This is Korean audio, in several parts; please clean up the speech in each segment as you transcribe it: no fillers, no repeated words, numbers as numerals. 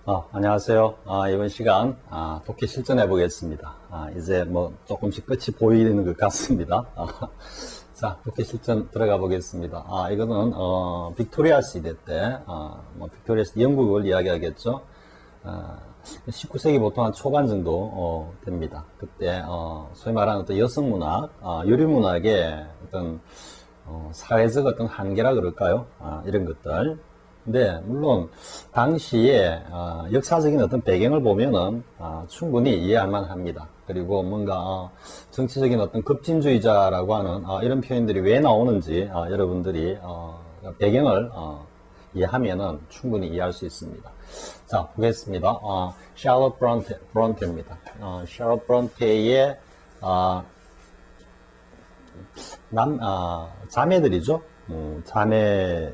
안녕하세요. 이번 시간 독해 실전해 보겠습니다. 이제 뭐 조금씩 끝이 보이는 것 같습니다. 자, 독해 실전 들어가 보겠습니다. 이거는 빅토리아 시대 때, 빅토리아 시대 영국을 이야기하겠죠. 19세기 보통 한 초반 정도 됩니다. 그때 소위 말하는 어떤 여성 문학, 유리 문학의 어떤 사회적 어떤 한계라 그럴까요? 이런 것들. 근데 물론 당시에 역사적인 어떤 배경을 보면은 충분히 이해할 만합니다. 그리고 뭔가 정치적인 어떤 급진주의자라고 하는 이런 표현들이 왜 나오는지 여러분들이 배경을 이해하면은 충분히 이해할 수 있습니다. 자, 보겠습니다. 샬롯 브론테입니다. 샬롯 브론테의 자매들이죠. 자매가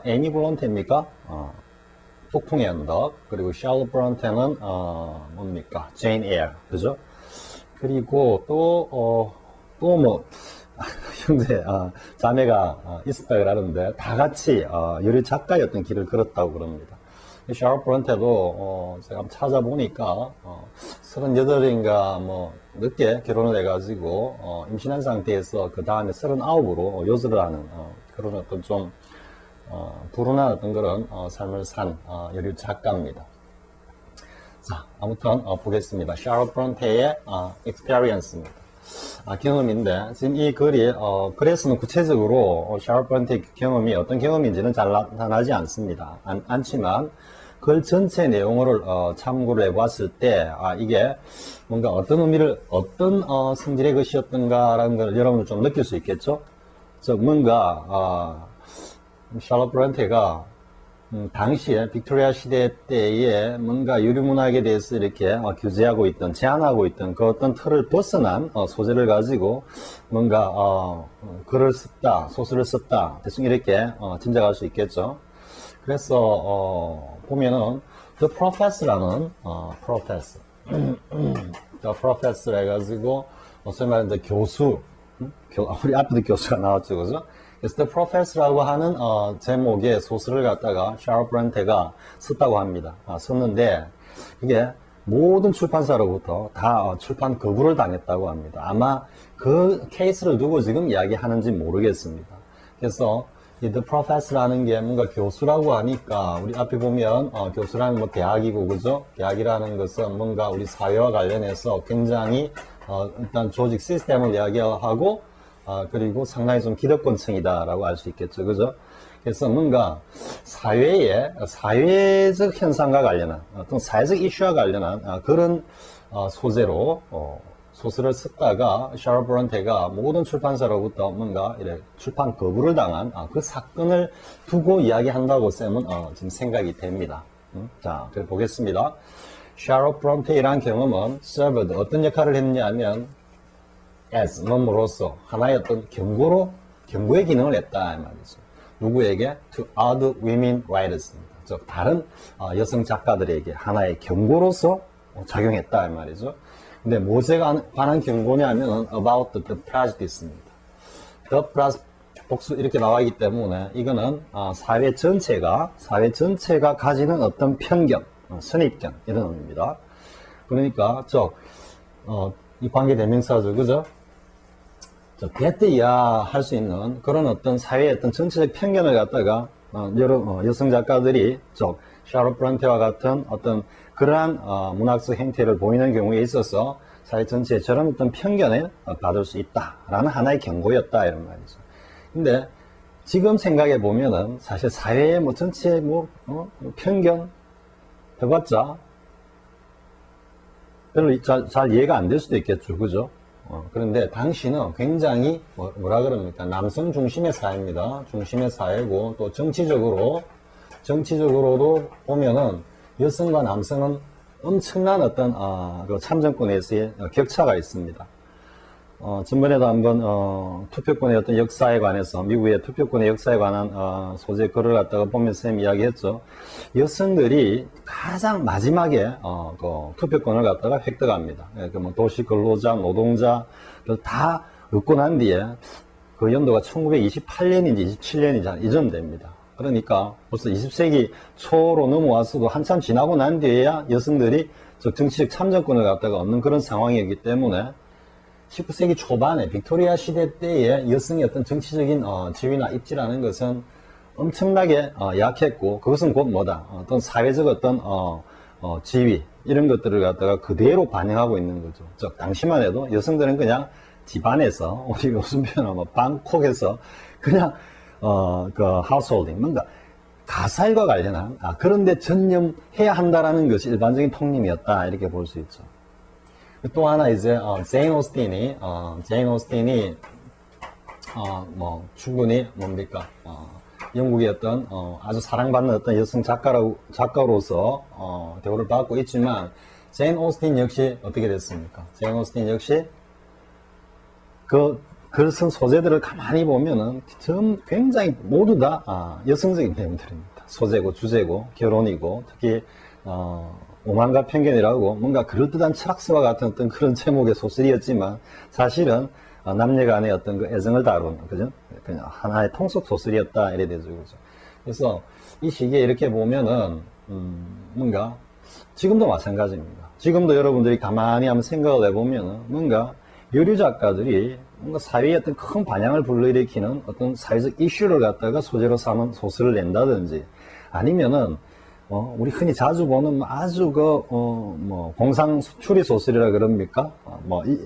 애니 브론테입니까? 폭풍의 언덕. 그리고 샬롯 브론테는 뭡니까? 제인 에어, 그죠? 그리고 또 뭐 형제 자매가 있었다 그러는데 다 같이 유리 작가였던 길을 걸었다고 그럽니다. 샬롯 브론테도 제가 한번 찾아보니까 38인가 뭐 늦게 결혼을 해가지고 임신한 상태에서 그 다음에 39으로 요절을 하는 그런 어떤 좀 불운한 어떤 그런 삶을 산 여류 작가입니다. 자, 아무튼 보겠습니다. 샬롯 브론테의 experience입니다. 경험인데 지금 이 글이 글에서는 구체적으로 샬롯 브론테의 경험이 어떤 경험인지는 잘 나타나지 않습니다. 않지만 글 전체 내용을 참고를 해봤을 때 이게 뭔가 어떤 의미를 어떤 성질의 것이었던가라는 걸 여러분들 좀 느낄 수 있겠죠. 즉 뭔가 샬롯 브론테가 당시에 빅토리아 시대 때에 뭔가 유리문학에 대해서 이렇게 규제하고 있던, 제한하고 있던 그 어떤 틀을 벗어난 소재를 가지고 뭔가 글을 썼다, 소설을 썼다, 대충 이렇게 짐작할 수 있겠죠. 그래서 보면은 The Professor라는 The Professor 해가지고 소위 말하는 교수, 우리 앞에도 교수가 나왔죠, 그죠? 그래서 The Professor라고 하는 제목의 소설을 갖다가 샬롯 브론테가 썼다고 합니다. 썼는데 이게 모든 출판사로부터 다 출판 거부를 당했다고 합니다. 아마 그 케이스를 두고 지금 이야기하는지 모르겠습니다. 그래서 이 The Professor라는 게 뭔가 교수라고 하니까 우리 앞에 보면 교수라는 뭐 대학이고 그죠? 대학이라는 것은 뭔가 우리 사회와 관련해서 굉장히 일단 조직 시스템을 이야기하고 그리고 상당히 좀 기득권층이다라고 알 수 있겠죠. 그죠? 그래서 뭔가 사회적 현상과 관련한 어떤 사회적 이슈와 관련한 그런 소재로 소설을 썼다가 샬롯 브론테가 모든 출판사로부터 뭔가 이렇게 출판 거부를 당한 그 사건을 두고 이야기한다고 쌤은 지금 생각이 됩니다. 자, 그래 보겠습니다. 샬롯 브론테이란 경험은 served 어떤 역할을 했냐면 as 몸으로서 하나의 어떤 경고의 기능을 했다 이 말이죠. 누구에게? To other women writers입니다. 즉 다른 여성 작가들에게 하나의 경고로서 작용했다 이 말이죠. 근데 뭐에 관한 경고냐면 about the prejudice입니다. The prejudice 복수 이렇게 나와 있기 때문에 이거는 사회 전체가 가지는 어떤 편견, 선입견 이런 의미입니다. 그러니까 이 관계 대명사죠, 그죠? 대뜨이야 할 수 있는 그런 어떤 사회의 어떤 전체적 편견을 갖다가 여러 여성 작가들이 샬롯 브론테와 같은 어떤 그러한 문학적 행태를 보이는 경우에 있어서 사회 전체에 저런 어떤 편견을 받을 수 있다라는 하나의 경고였다 이런 말이죠. 근데 지금 생각해 보면은 사실 사회의 뭐 전체 편견 해봤자 별로 잘 이해가 안 될 수도 있겠죠, 그죠? 그런데 당시는 굉장히 뭐라 그럽니까? 남성 중심의 사회입니다. 중심의 사회고 또 정치적으로도 보면은 여성과 남성은 엄청난 어떤 그 참정권에서의 격차가 있습니다. 전번에도 한번 투표권의 어떤 역사에 관해서 미국의 투표권의 역사에 관한 소재 글을 갖다가 보면서 쌤 이야기했죠. 여성들이 가장 마지막에 그 투표권을 갖다가 획득합니다. 뭐 도시 근로자, 노동자 다 얻고 난 뒤에 그 연도가 1928년인지 27년인지 이 정도 됩니다. 그러니까 벌써 20세기 초로 넘어왔어도 한참 지나고 난 뒤에야 여성들이 정치적 참정권을 갖다가 얻는 그런 상황이었기 때문에 19세기 초반에 빅토리아 시대 때에 여성의 어떤 정치적인 지위나 입지라는 것은 엄청나게 약했고, 그것은 곧 뭐다, 어떤 사회적 어떤 지위 이런 것들을 갖다가 그대로 반영하고 있는 거죠. 즉 당시만 해도 여성들은 그냥 집안에서, 우리가 무슨 표현하면 방콕에서 그냥 그 하우스홀딩, 뭔가 가사일과 관련한 그런데 전념해야 한다라는 것이 일반적인 통념이었다, 이렇게 볼 수 있죠. 또 하나 이제 제인 오스틴이 뭐 충분히 뭡니까 영국의 어떤 아주 사랑받는 어떤 여성 작가로서 대우를 받고 있지만, 제인 오스틴 역시 어떻게 됐습니까? 제인 오스틴 역시 그 글 쓴 소재들을 가만히 보면은 굉장히 모두 다 여성적인 내용들입니다. 소재고 주제고 결혼이고, 특히 오만과 편견이라고 뭔가 그럴듯한 철학서와 같은 어떤 그런 제목의 소설이었지만, 사실은 남녀 간의 어떤 그 애정을 다루는, 그죠? 그냥 하나의 통속 소설이었다, 이래 되죠, 그죠? 그래서 이 시기에 이렇게 보면은 뭔가 지금도 마찬가지입니다. 지금도 여러분들이 가만히 한번 생각을 해보면은 뭔가 여류 작가들이 뭔가 사회에 어떤 큰 반향을 불러일으키는 어떤 사회적 이슈를 갖다가 소재로 삼은 소설을 낸다든지, 아니면은 우리 흔히 자주 보는 아주 공상 추리 소설이라 그럽니까?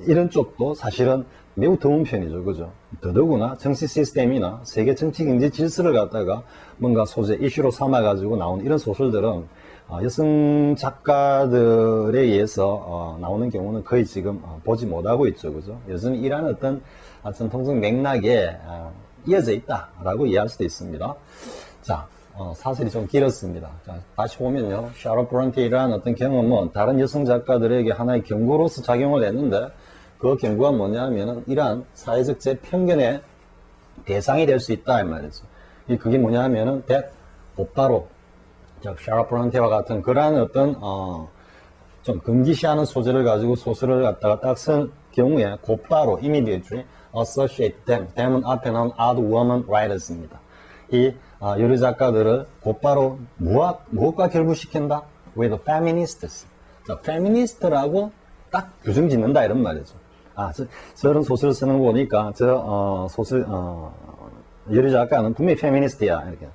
이런 쪽도 사실은 매우 드문 편이죠, 그죠? 더더구나 정치 시스템이나 세계 정치 경제 질서를 갖다가 뭔가 소재 이슈로 삼아가지고 나온 이런 소설들은 여성 작가들에 의해서 나오는 경우는 거의 지금 보지 못하고 있죠, 그죠? 여전히 이러한 어떤 전통적 맥락에 이어져 있다라고 이해할 수도 있습니다. 자, 사설이 좀 길었습니다. 자, 다시 보면요, 샤롯 브론테라는 어떤 경험은 다른 여성 작가들에게 하나의 경고로서 작용을 했는데, 그 경고가 뭐냐면은 이러한 사회적 제편견의 대상이 될 수 있다, 이 말이죠. 그게 뭐냐면은 곧바로 샤롯 브론테와 같은 그러한 어떤 좀 금기시하는 소재를 가지고 소설을 갖다가 딱 쓴 경우에 곧바로 immediately associate them은 앞에 나온 odd woman writers입니다. 이 여류 작가들을 곧바로 무엇과 결부시킨다? with feminists. 자, feminist라고 딱 규정 짓는다, 이런 말이죠. 저런 소설을 쓰는 거 보니까 여류 작가는 분명히 페미니스트야, 이렇게.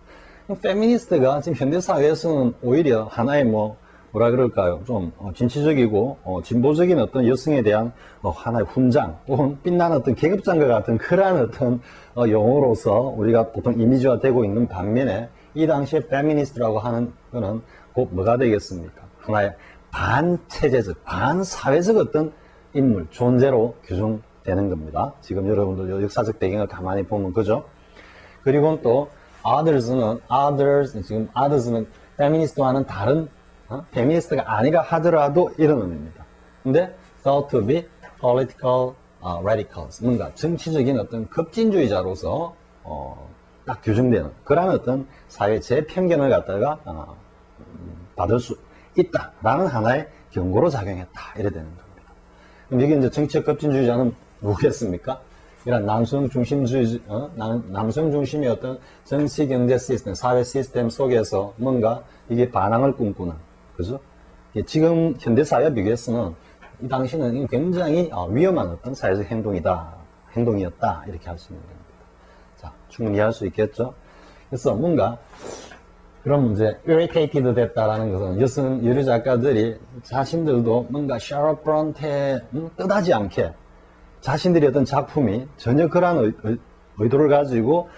페미니스트가 지금 현대사회에서는 오히려 하나의 뭐라 그럴까요? 좀 진취적이고 진보적인 어떤 여성에 대한 하나의 훈장 혹은 빛나는 어떤 계급장과 같은 그러한 어떤 용어로서 우리가 보통 이미지화되고 있는 반면에, 이 당시에 페미니스트라고 하는 거는 곧 뭐가 되겠습니까? 하나의 반체제적, 반사회적 어떤 인물, 존재로 규정되는 겁니다. 지금 여러분들 역사적 배경을 가만히 보면, 그죠? 그리고 또 others는 페미니스트와는 다른 페미니스트가 아니라 하더라도 이런 의미입니다. 근데 thought to be political radicals, 뭔가 정치적인 어떤 급진주의자로서 딱 규정되는 그런 어떤 사회 제편견을 갖다가 받을 수 있다라는 하나의 경고로 작용했다, 이래 되는 겁니다. 그럼 여기 이제 정치적 급진주의자는 누구겠습니까? 이런 남성 중심주의, 남성 중심의 어떤 정치 경제 시스템, 사회 시스템 속에서 뭔가 이게 반항을 꿈꾸는, 그죠? 지금 현대사회와 비교해서는 이 당시는 굉장히 위험한 어떤 사회적 행동이었다, 이렇게 할 수 있는 겁니다. 자, 충분히 이해할 수 있겠죠? 그래서 뭔가, 그럼 이제 irritated 됐다라는 것은 여류 작가들이 자신들도 뭔가 샤롯 브론테 뜻하지 않게 자신들의 어떤 작품이 전혀 그러한 의도를 가지고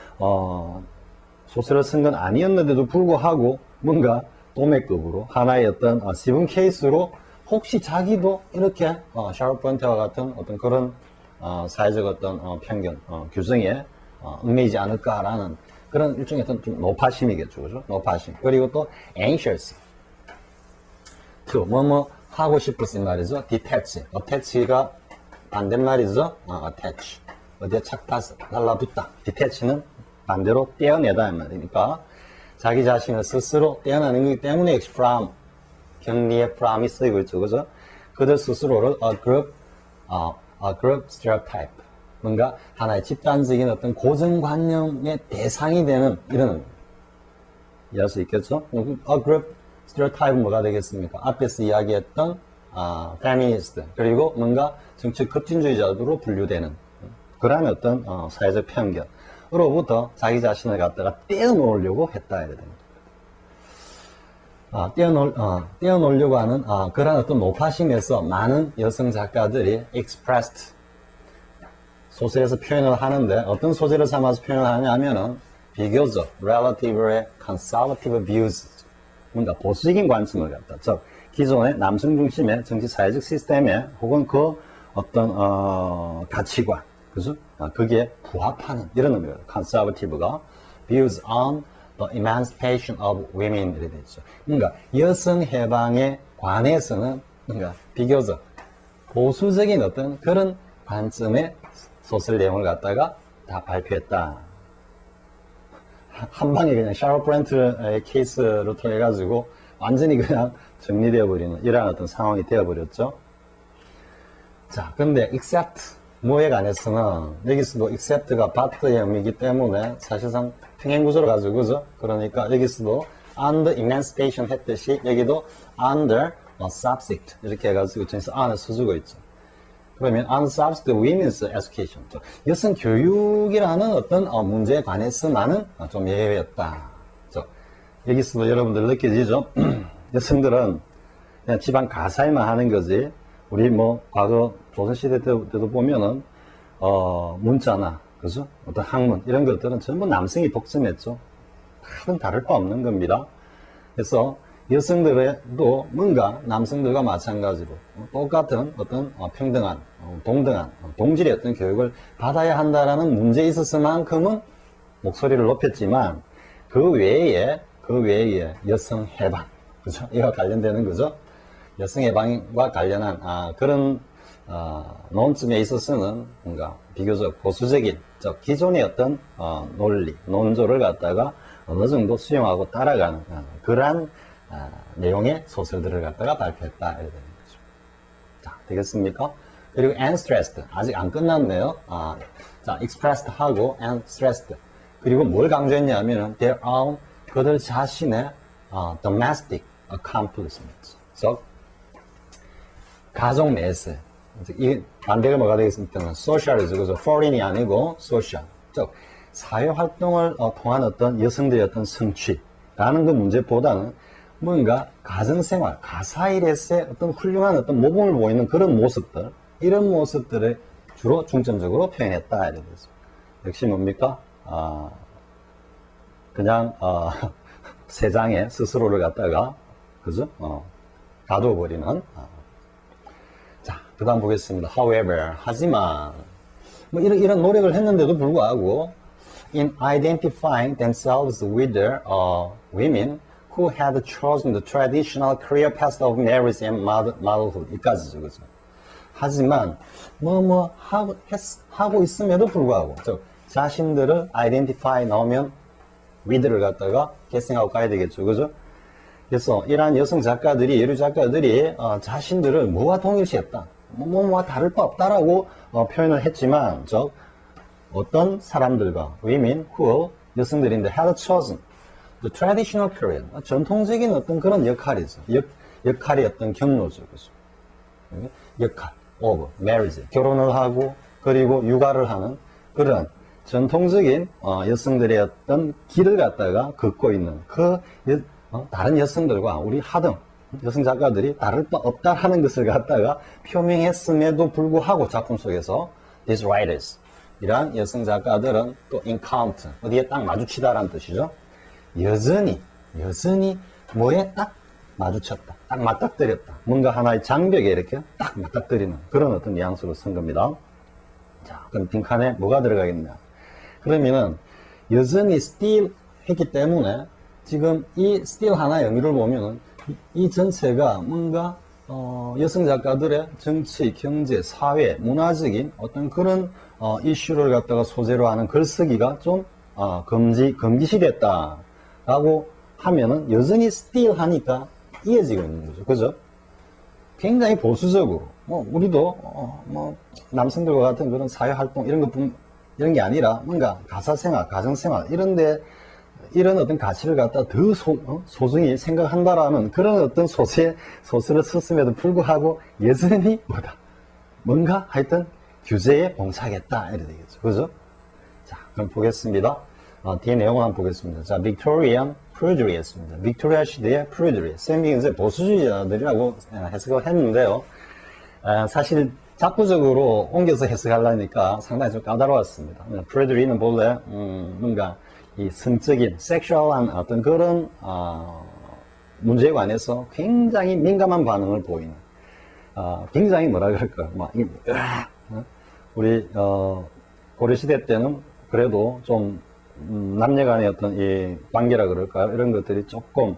소설을 쓴 건 아니었는데도 불구하고 뭔가 도매급으로 하나의 어떤 시분 케이스로 혹시 자기도 이렇게 샤롯 브론테와 같은 어떤 그런 사회적 어떤 편견, 규정에 얽매이지 않을까라는 그런 일종의 어떤 좀 노파심이겠죠, 그죠? 노파심. 그리고 또 anxious, 뭐뭐 하고 싶었을 말이죠. detach, attach가 반대말이죠. attach, 어디에 착 달라붙다. detach는 반대로 떼어내다 이 말이니까 자기 자신을 스스로 떼어내는 거기 때문에 from, 격리의 from이 쓰이고 있죠, 그죠? 그들 스스로를 a group stereotype, 뭔가 하나의 집단적인 어떤 고정관념의 대상이 되는 이런 이해할 수 있겠죠? A group stereotype는 뭐가 되겠습니까? 앞에서 이야기했던 feminist 그리고 뭔가 정치 급진주의자로 분류되는 그런 어떤 사회적 편견으로부터 자기 자신을 갖다가 떼어놓으려고 했다 해야 됩니다. 떼어놓으려고 하는 그런 어떤 노파심에서 많은 여성 작가들이 expressed 소설에서 표현을 하는데 어떤 소재를 삼아서 표현을 하냐면은 비교적 relatively conservative views 뭔가 보수적인 관점을 갖다 즉 기존의 남성 중심의 정치 사회적 시스템에 혹은 그 어떤 가치관 그죠? 거기에 부합하는 이런 의미예요. conservative가 views on the emancipation of women 이렇게 되죠. 그러니까 여성 해방에 관해서는 뭔가 비교적 보수적인 어떤 그런 관점의 소설 내용을 갖다가 다 발표했다. 한 방에 그냥 샤롯 브렌트의 케이스를 통해 가지고 완전히 그냥 정리되어 버리는 이러한 어떤 상황이 되어 버렸죠. 자, 근데 except 뭐에 관해서는 여기서도 except가 but의 의미이기 때문에 사실상 평행 구조를 가지고 그죠? 그러니까 여기서도 under emancipation 했듯이 여기도 under subject 이렇게 해가지고 전에서 안을 써주고 있죠. 그러면 on subject women's education 여성 교육이라는 어떤 문제에 관해서만은 좀 예외였다. 여기서도 여러분들 느껴지죠? 여성들은 그냥 집안 가사에만 하는 거지. 우리 뭐 과거 조선시대 때도 보면은 문자나 그죠? 어떤 학문 이런 것들은 전부 남성이 독점했죠. 다를 바 없는 겁니다. 그래서 여성들도 뭔가 남성들과 마찬가지로 똑같은 어떤 평등한, 동등한, 동질의 어떤 교육을 받아야 한다라는 문제에 있어서만큼은 목소리를 높였지만 그 외에 여성 해방, 그죠? 이와 관련되는 거죠. 여성 해방과 관련한 그런 논점에 있어서는 뭔가 비교적 보수적인 기존의 어떤 논리, 논조를 갖다가 어느 정도 수용하고 따라가는 그러한 내용의 소설들을 갖다가 발표했다 이렇게 되는 거죠. 자, 되겠습니까? 그리고 and stressed 아직 안 끝났네요. 자, expressed 하고 and stressed 그리고 뭘 강조했냐면은 their own 그들 자신의 domestic accomplishments 즉 가족 내세 이 반대가 뭐가 되겠습니까? social이죠. 그죠? foreign이 아니고 social 즉 사회 활동을 통한 어떤 여성들의 어떤 성취라는 그 문제보다는 뭔가 가정생활, 가사일에서의 어떤 훌륭한 어떤 모범을 보이는 그런 모습들, 이런 모습들을 주로 중점적으로 표현했다. 이렇게 되죠. 역시 뭡니까? 그냥, 세장에 스스로를 갖다가, 그죠? 가둬버리는. 자, 그 다음 보겠습니다. However, 하지만, 뭐 이런 노력을 했는데도 불구하고, in identifying themselves with the women who had chosen the traditional career path of marriage and motherhood 이까지죠, 그죠? 하지만 하고 있음에도 불구하고 즉 자신들을 identify 나오면 with를 갖다가 계승하고 가야 되겠죠, 그죠? 그래서 이러한 여성 작가들이 예류 작가들이 자신들을 뭐와 동일시했다, 뭐와 다를 바 없다라고 표현을 했지만 즉 어떤 사람들과 women who 여성들인데 had chosen the traditional career 전통적인 어떤 그런 역할이죠. 역할의 어떤 경로죠. 그죠? 역할 of marriage 결혼을 하고 그리고 육아를 하는 그런 전통적인 여성들의 어떤 길을 갖다가 걷고 있는 그 다른 여성들과 우리 하등 여성 작가들이 다를 바 없다 하는 것을 갖다가 표명했음에도 불구하고 작품 속에서 these writers 이러한 여성 작가들은 또 encounter 어디에 딱 마주치다라는 뜻이죠. 여전히 뭐에 딱 마주쳤다. 딱 맞닥뜨렸다. 뭔가 하나의 장벽에 이렇게 딱 맞닥뜨리는 그런 어떤 뉘앙스로 쓴 겁니다. 자, 그럼 빈칸에 뭐가 들어가겠냐. 그러면은 여전히 still 했기 때문에 지금 이 still 하나의 의미를 보면은 이 전체가 뭔가 여성 작가들의 정치, 경제, 사회, 문화적인 어떤 그런 이슈를 갖다가 소재로 하는 글쓰기가 좀 금기시됐다라고 하면은 여전히 still 하니까 이어지고 있는 거죠. 그죠? 굉장히 보수적으로 우리도 남성들과 같은 그런 사회 활동 이런 게 아니라 뭔가 가사 생활, 가정 생활 이런데 이런 어떤 가치를 갖다 더 소중히 생각한다라는 그런 어떤 소설을 썼음에도 불구하고 여전히 뭔가 하여튼 규제에 봉착했다. 이래 되겠죠. 그죠? 자, 그럼 보겠습니다. 뒤에 내용을 한번 보겠습니다. 자, Victorian Prudery였습니다. 빅토리아 시대의 Prudery. 쌤이 이제 보수주의자들이라고 해석을 했는데요. 사실 작부적으로 옮겨서 해석하려니까 상당히 좀 까다로웠습니다. Prudery는 본래 뭔가 이 성적인, 섹슈얼한 어떤 그런 문제에 관해서 굉장히 민감한 반응을 보이는 굉장히 뭐라 그럴까요? 우리 고려시대 때는 그래도 좀 남녀간의 어떤 이 관계라 그럴까요? 이런 것들이 조금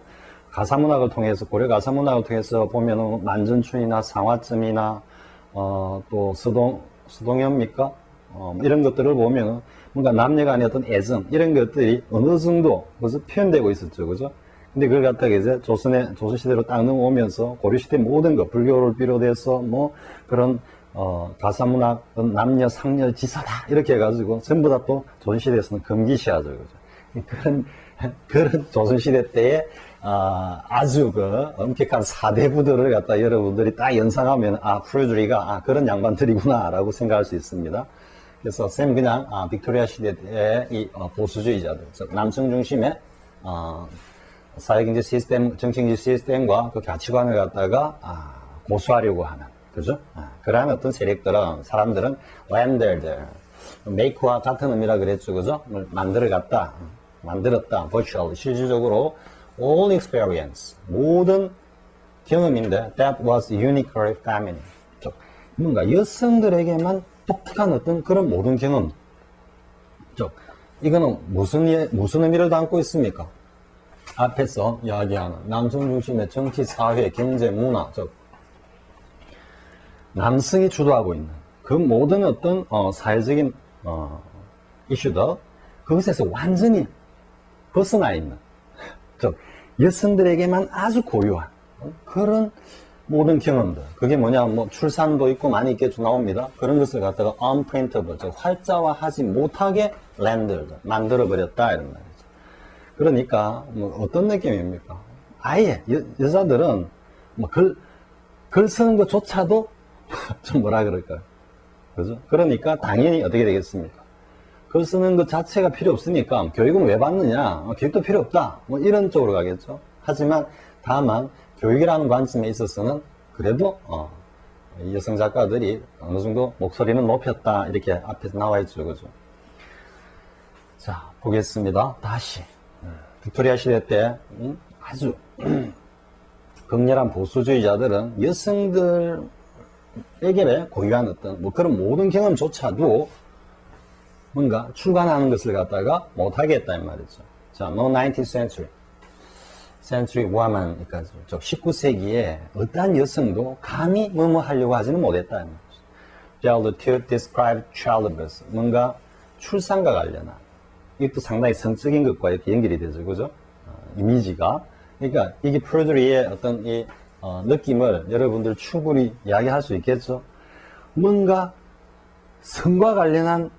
가사문학을 통해서 고려 가사문학을 통해서 보면은 만전춘이나 상화점이나 또 수동엽입니까? 이런 것들을 보면은 뭔가 남녀간의 어떤 애정 이런 것들이 어느 정도 벌써 표현되고 있었죠, 그죠? 근데 그걸 갖다가 이제 조선시대로 딱 넘어오면서 고려시대 모든 것, 불교를 비롯해서 뭐 그런 가사문학, 남녀, 상녀, 지사다 이렇게 해가지고 전부 다 또 조선시대에서는 금기시하죠, 그죠? 그런 조선시대 때에 아주 그 엄격한 사대부들을 갖다 여러분들이 딱 연상하면 프루드리가 그런 양반들이구나 라고 생각할 수 있습니다. 그래서 쌤 그냥 빅토리아 시대의 이 보수주의자들, 즉 남성 중심의 사회경제 시스템, 정치경제 시스템과 그 가치관을 갖다가 고수하려고 하는, 그죠? 그러한 어떤 세력들은, 사람들은 랜더들, 메이크와 같은 의미라 그랬죠, 그죠? 만들었다, virtually, 실질적으로 all experience, 모든 경험인데 that was uniquely feminine. 즉, 뭔가 여성들에게만 독특한 어떤 그런 모든 경험. 즉, 이거는 무슨 의미를 담고 있습니까? 앞에서 이야기하는 남성 중심의 정치, 사회, 경제, 문화, 즉 남성이 주도하고 있는 그 모든 어떤 사회적인 이슈들 그것에서 완전히 벗어나 있는, 즉 여성들에게만 아주 고유한 그런 모든 경험들, 그게 뭐냐, 뭐 출산도 있고 많이 있겠죠, 나옵니다. 그런 것을 갖다가 unprintable, 즉 활자화하지 못하게 만들어버렸다 이런 말이죠. 그러니까 뭐 어떤 느낌입니까? 아예 여자들은 뭐 글 쓰는 것조차도 좀 뭐라 그럴까요? 그죠? 그러니까 당연히 어떻게 되겠습니까? 글 쓰는 것 자체가 필요 없으니까 교육은 왜 받느냐? 교육도 필요 없다. 뭐 이런 쪽으로 가겠죠. 하지만 다만 교육이라는 관점에 있어서는 그래도 여성 작가들이 어느 정도 목소리는 높였다 이렇게 앞에서 나와 있죠, 그죠? 자, 보겠습니다. 다시 빅토리아 시대 때 아주 극렬한 보수주의자들은 여성들에게 고유한 어떤 뭐 그런 모든 경험조차도 뭔가 출간하는 것을 갖다가 못하게 했다는 말이죠. 자, no 19th century woman까지, 즉 19세기에 어떠한 여성도 감히 뭐뭐 하려고 하지는 못했다는 말이죠. failed to describe childbirth, 뭔가 출산과 관련한, 이것도 상당히 성적인 것과 이렇게 연결이 되죠, 그죠? 이미지가. 그러니까 이게 프루드리의 어떤 이 느낌을 여러분들 충분히 이야기할 수 있겠죠? 뭔가 성과 관련한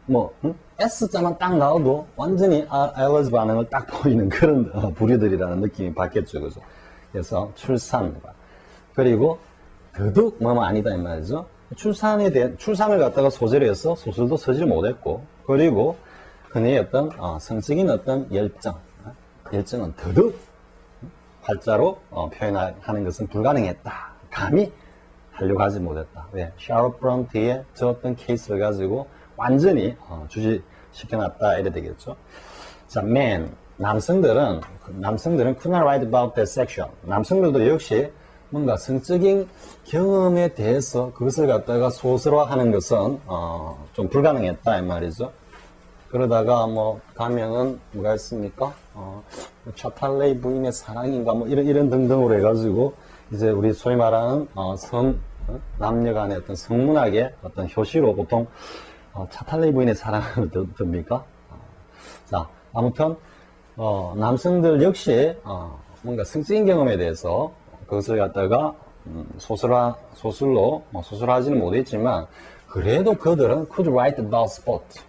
S자만 딱 나와도 완전히 알러지 반응을 딱 보이는 그런 부류들이라는 느낌이 받겠죠, 그죠? 그래서 출산과 그리고 더더욱 뭐뭐 아니다 이 말이죠. 출산을 갖다가 소재로 해서 소설도 쓰지 못했고, 그리고 그녀의 어떤 성적인 어떤 열정은 더더욱 활자로 표현하는 것은 불가능했다. 감히 하려고 하지 못했다. 왜? 샤롯 브런트의 저 어떤 케이스를 가지고 완전히 주지시켜놨다 이래 되겠죠. 자, 남성들은 could not write about their sexual. 남성들도 역시 뭔가 성적인 경험에 대해서 그것을 갖다가 소설화하는 것은 좀 불가능했다 이 말이죠. 그러다가 뭐 가면은 뭐가 있습니까? 차탈레이 부인의 사랑인가 뭐 이런 등등으로 해가지고 이제 우리 소위 말하는 남녀 간의 어떤 성문학의 어떤 효시로 보통 차탈레이 부인의 사랑을 듭니까? 자, 아무튼 남성들 역시 뭔가 성적인 경험에 대해서 그것을 갖다가 소설로 소설하지는 못했지만 그래도 그들은 could write about sport,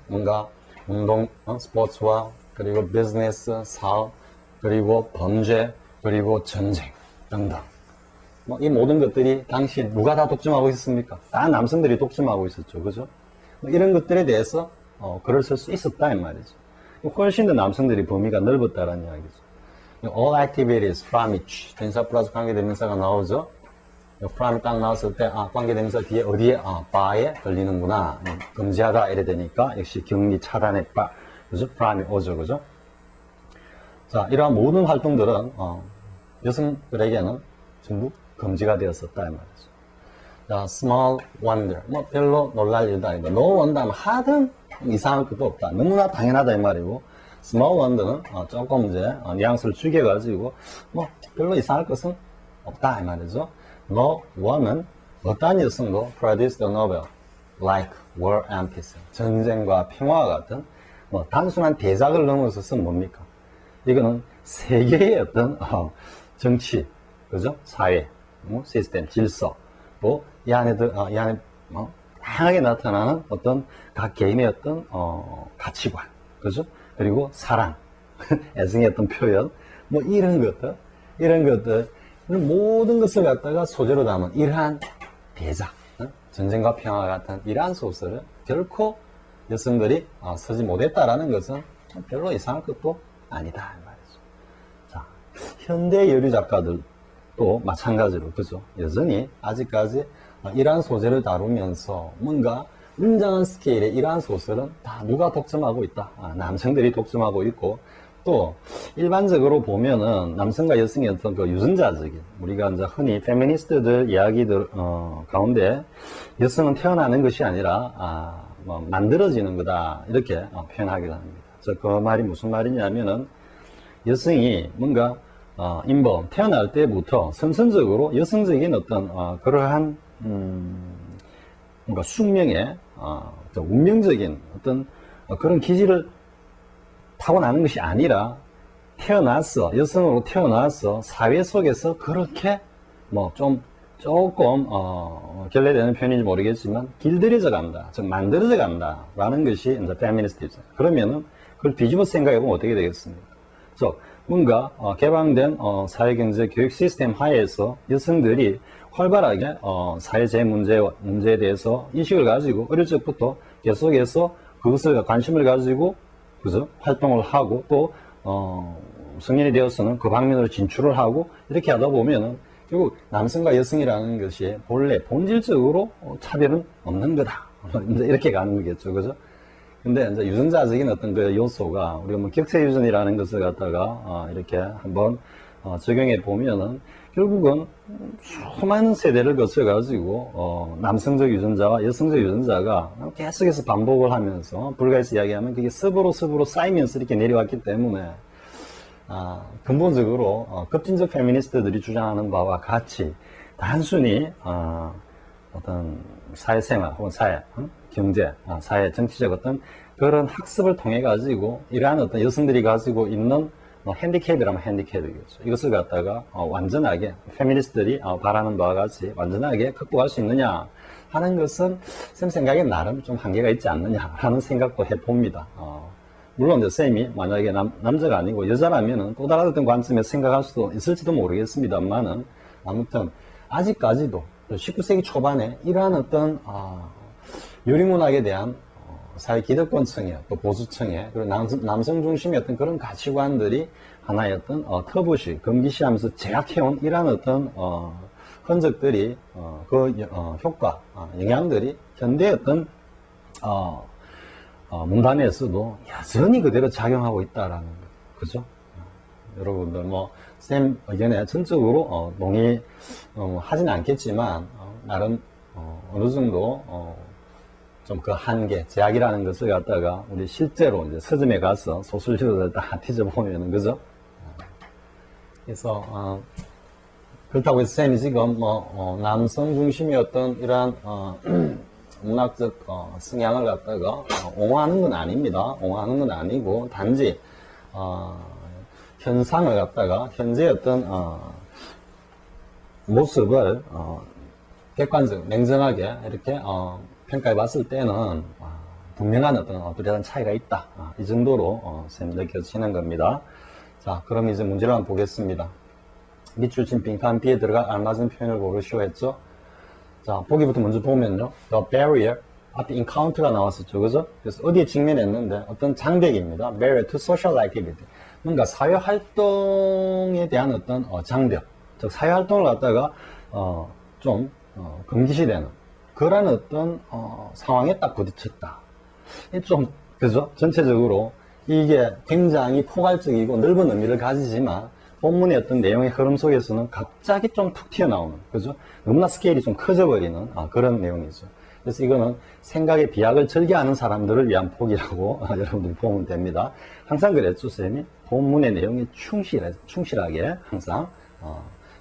뭔가 운동, 스포츠와 그리고 비즈니스, 사업, 그리고 범죄, 그리고 전쟁 등등. 뭐 이 모든 것들이 당시 누가 다 독점하고 있었습니까? 다 남성들이 독점하고 있었죠. 그죠? 뭐 이런 것들에 대해서 글을 쓸 수 있었다 이 말이죠. 훨씬 더 남성들이 범위가 넓었다는 이야기죠. All activities from which 전사 플러스 관계대명사가 나오죠. from이 딱 나왔을 때 관계대명사 뒤에 어디에 by에 걸리는구나. 금지하다 이래 되니까 역시 격리 차단했다. 그죠? from이 오죠. 그죠? 자, 이러한 모든 활동들은 여성들에게는 전부 금지가 되었었다 이 말이죠. 자, small wonder. 뭐 별로 놀랄 일도 아니다. no wonder 하면 하든 이상할 것도 없다. 너무나 당연하다 이 말이고, small wonder는 조금 이제 뉘앙스를 죽여가지고 뭐 별로 이상할 것은 없다 이 말이죠. no one은 어떠한 여성도 produced a novel like War and Peace. 전쟁과 평화와 같은 뭐 단순한 대작을 넘어서서 뭡니까? 이거는 세계의 어떤 정치, 그죠? 사회, 시스템, 질서, 또 이 안에 다양하게 나타나는 어떤 각 개인의 어떤 가치관, 그죠? 그리고 사랑, 애정의 어떤 표현, 뭐 이런 것들 모든 것을 갖다가 소재로 담은 이러한 대작, 전쟁과 평화 같은 이러한 소설을 결코 여성들이 쓰지 못했다라는 것은 별로 이상할 것도 아니다 이 말이죠. 자, 현대 여류 작가들도 마찬가지로 그죠? 여전히 아직까지 이러한 소재를 다루면서 뭔가 웅장한 스케일의 이러한 소설은 다 누가 독점하고 있다. 남성들이 독점하고 있고, 또 일반적으로 보면은 남성과 여성의 어떤 그 유전자적인, 우리가 이제 흔히 페미니스트들 이야기들 가운데 여성은 태어나는 것이 아니라 뭐 만들어지는 거다 이렇게 표현하기도 합니다. 그 말이 무슨 말이냐면은 여성이 뭔가 인범 태어날 때부터 선천적으로 여성적인 어떤 그러한 뭔가 숙명의 운명적인 어떤 그런 기질을 타고나는 것이 아니라 여성으로 태어나서 사회 속에서 그렇게 뭐 조금 결례되는 표현인지 모르겠지만 길들여져 간다, 즉 만들어져 간다라는 것이 이제 페미니스트죠. 그러면은 그걸 뒤집어 생각해보면 어떻게 되겠습니까? 즉 뭔가 개방된 사회경제 교육 시스템 하에서 여성들이 활발하게 사회재 문제에 대해서 인식을 가지고 어릴 적부터 계속해서 그것을 관심을 가지고 그죠? 활동을 하고 또 성인이 되어서는 그 방면으로 진출을 하고 이렇게 하다 보면은 결국 남성과 여성이라는 것이 본래 본질적으로 차별은 없는 거다. 이제 이렇게 가는 거겠죠, 그죠? 근데 이제 유전자적인 어떤 그 요소가 우리가 뭐 격체 유전이라는 것을 갖다가 이렇게 한번 적용해 보면은 결국은 수많은 세대를 거쳐 가지고 남성적 유전자와 여성적 유전자가 계속해서 반복을 하면서 불가에서 이야기하면 그게 습으로 쌓이면서 이렇게 내려왔기 때문에 근본적으로 급진적 페미니스트들이 주장하는 바와 같이 단순히 어떤 사회생활 혹은 사회, 경제, 사회, 정치적 어떤 그런 학습을 통해 가지고 이러한 어떤 여성들이 가지고 있는 핸디캡이라면 핸디캡이겠죠. 이것을 갖다가 완전하게 페미니스트들이 바라는 바와 같이 완전하게 극복할 수 있느냐 하는 것은 쌤 생각에 나름 좀 한계가 있지 않느냐라는 생각도 해봅니다. 물론 이제 쌤이 만약에 남자가 아니고 여자라면은 또 다른 어떤 관점에서 생각할 수도 있을지도 모르겠습니다만은 아무튼 아직까지도 19세기 초반에 이러한 어떤 요리문학에 대한 사회 기득권층의 또 보수층의 그리고 남성 중심의 어떤 그런 가치관들이 하나의 어떤 터부시, 금기시하면서 제약해온 이러한 어떤 흔적들이 효과, 영향들이 현대의 어떤 문단에서도 여전히 그대로 작용하고 있다라는 거, 그죠? 여러분들 쌤 의견에 전적으로 동의 하진 않겠지만 나름 어느 정도 좀 그 한계, 제약이라는 것을 갖다가 우리 실제로 이제 서점에 가서 소설지도를 다 뒤져보면은, 그죠? 그래서, 그렇다고 해서 쌤이 지금 남성 중심의 어떤 이러한, 문학적, 성향을 갖다가 옹호하는 건 아닙니다. 옹호하는 건 아니고, 단지, 현상을 갖다가, 현재의 어떤, 모습을, 객관적, 냉정하게 이렇게, 평가해 봤을 때는 분명한 어떤 뚜렷한 차이가 있다. 이 정도로 쌤 느껴지는 겁니다. 자, 그럼 이제 문제를 한번 보겠습니다. 밑줄 친 빈칸 B에 들어갈 알맞은 표현을 고르시오 했죠. 자, 보기부터 먼저 보면요. The barrier, 앞에 encounter가 나왔었죠. 그죠? 그래서 어디에 직면했는데 어떤 장벽입니다. barrier to social activity. 뭔가 사회활동에 대한 어떤 장벽. 즉, 사회활동을 갖다가 좀 금기시되는 그런 어떤 상황에 딱 부딪혔다. 좀, 그죠? 전체적으로 이게 굉장히 포괄적이고 넓은 의미를 가지지만 본문의 어떤 내용의 흐름 속에서는 갑자기 좀 툭 튀어나오는, 그죠? 너무나 스케일이 좀 커져버리는 그런 내용이죠. 그래서 이거는 생각의 비약을 즐겨하는 사람들을 위한 폭이라고 여러분들이 보면 됩니다. 항상 그랬죠, 쌤이. 본문의 내용에 충실하게 항상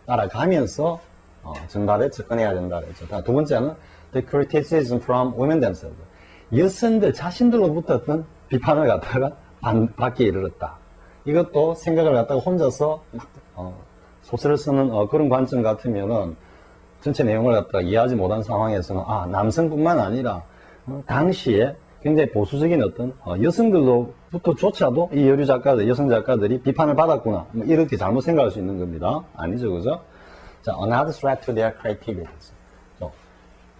따라가면서 정답에 접근해야 된다 그랬죠. 두 번째는 the criticism from women themselves. 여성들 자신들로부터 어떤 비판을 갖다가 받기에 이르렀다. 이것도 생각을 갖다가 혼자서 소설을 쓰는 그런 관점 같으면은 전체 내용을 갖다가 이해하지 못한 상황에서는 남성뿐만 아니라 당시에 굉장히 보수적인 어떤 여성들로부터조차도 이 여류 작가들, 여성 작가들이 비판을 받았구나. 뭐 이렇게 잘못 생각할 수 있는 겁니다. 아니죠, 그죠? 자, another threat to their creativity.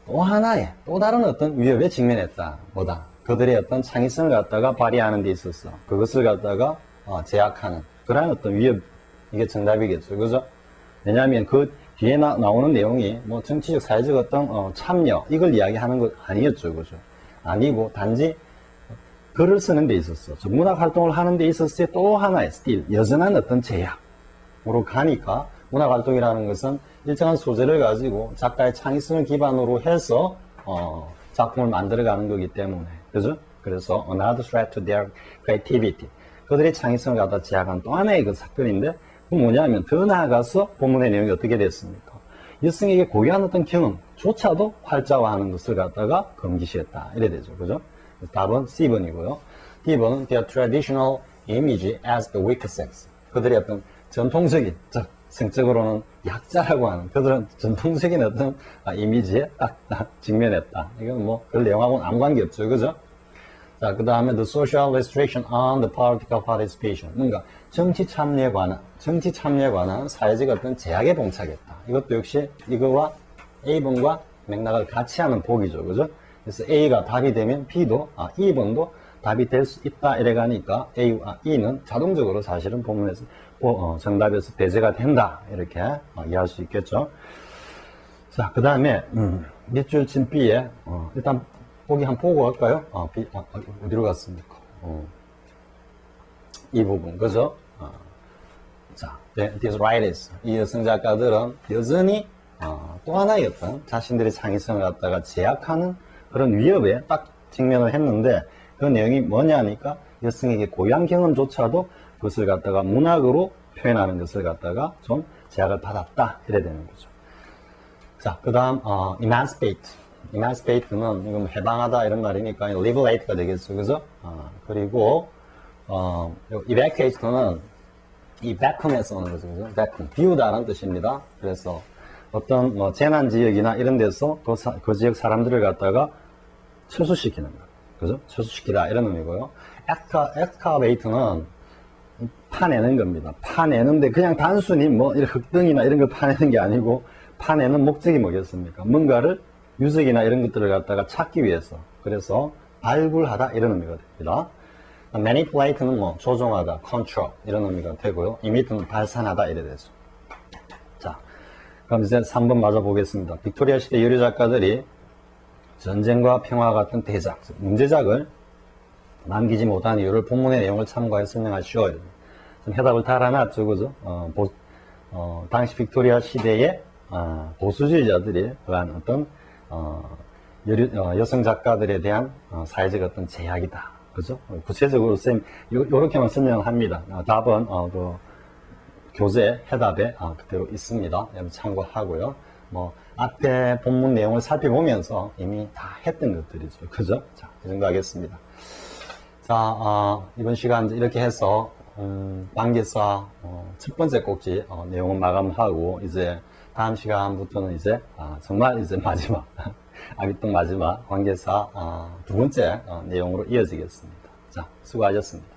또 하나의, 또 다른 어떤 위협에 직면했다. 뭐다? 그들의 어떤 창의성을 갖다가 발휘하는 데 있어서 그것을 갖다가 제약하는 그러한 어떤 위협, 이게 정답이겠죠. 그죠? 왜냐하면 그 뒤에 나오는 내용이 뭐 정치적, 사회적 어떤 참여, 이걸 이야기하는 것 아니었죠. 그죠? 아니고 단지 글을 쓰는 데 있어서, 문학 활동을 하는 데 있어서의 또 하나의 스틸, 여전한 어떤 제약으로 가니까 문학 활동이라는 것은 일정한 소재를 가지고 작가의 창의성을 기반으로 해서 작품을 만들어가는 거기 때문에, 그죠? 그래서 another threat to their creativity. 그들의 창의성을 갖다 제약한 또 하나의 그 사건인데, 그 뭐냐면 더 나아가서 본문의 내용이 어떻게 됐습니까? 여성에게 고유한 어떤 경험조차도 활자화하는 것을 갖다가 금기시했다. 이래 되죠, 그죠? 답은 C번이고요. D번은 their traditional image as the weak sex. 그들의 어떤 전통적인, 즉 성적으로는 약자라고 하는 그들은 전통적인 어떤 이미지에 딱 직면했다. 이건 뭐 그 내용하고는 아무 관계 없죠, 그죠? 자, 그 다음에 the social restriction on the political participation. 뭔가 정치 참여에 관한 사회적 어떤 제약에 봉착했다. 이것도 역시 이거와 A번과 맥락을 같이 하는 보기죠, 그죠? 그래서 A가 답이 되면 B도, 2번도 답이 될 수 있다. 이래 가니까 E는 자동적으로 사실은 본문에서 정답에서 배제가 된다. 이렇게 이해할 수 있겠죠. 자, 그 다음에 밑줄 친 B에 일단 보기 한번 보고 갈까요? B, 어디로 갔습니까? 이 부분, 그죠? 자, these writers, 이 여성 작가들은 여전히 또 하나의 어떤 자신들의 창의성을 갖다가 제약하는 그런 위협에 딱 직면을 했는데, 그 내용이 뭐냐 하니까 여성에게 고유한 경험조차도 그것을 갖다가 문학으로 표현하는 것을 갖다가 좀 제약을 받았다. 이래 되는 거죠. 자, 그 다음 emancipate는 이건 해방하다 이런 말이니까 liberate가 되겠죠, 그죠? 그리고 evacuate는 이 vacuum에서 오는 거죠, 그죠? vacuum, 비우다라는 뜻입니다. 그래서 어떤 뭐 재난 지역이나 이런 데서 그 지역 사람들을 갖다가 철수시키는 거, 그죠? 철수시키다 이런 의미고요. excavate는 파내는 겁니다. 파내는데 그냥 단순히 뭐 흙등이나 이런 걸 파내는 게 아니고, 파내는 목적이 뭐겠습니까? 뭔가를 유적이나 이런 것들을 갖다가 찾기 위해서, 그래서 발굴하다 이런 의미가 됩니다. manipulate는 뭐 조종하다, control 이런 의미가 되고요. emmit는 발산하다 이래 되죠. 자, 그럼 이제 3번 맞아 보겠습니다. 빅토리아 시대 여류 작가들이 전쟁과 평화 같은 대작, 문제작을 남기지 못한 이유를 본문의 내용을 참고해 설명하시오. 해답을 달아놨죠, 그죠? 당시 빅토리아 시대의 보수주의자들이 그러한 어떤 여성 작가들에 대한 사회적 어떤 제약이다, 그죠? 구체적으로 쌤 요렇게만 설명합니다. 답은 그 교재 해답에 그대로 있습니다. 여러분 참고하고요. 뭐 앞에 본문 내용을 살펴보면서 이미 다 했던 것들이죠, 그죠? 자, 이 정도 하겠습니다. 자, 이번 시간 이렇게 해서 관계사 첫 번째 꼭지 내용은 마감하고, 이제 다음 시간부터는 이제 정말 이제 마지막 아비똥 마지막 관계사 두 번째 내용으로 이어지겠습니다. 자, 수고하셨습니다.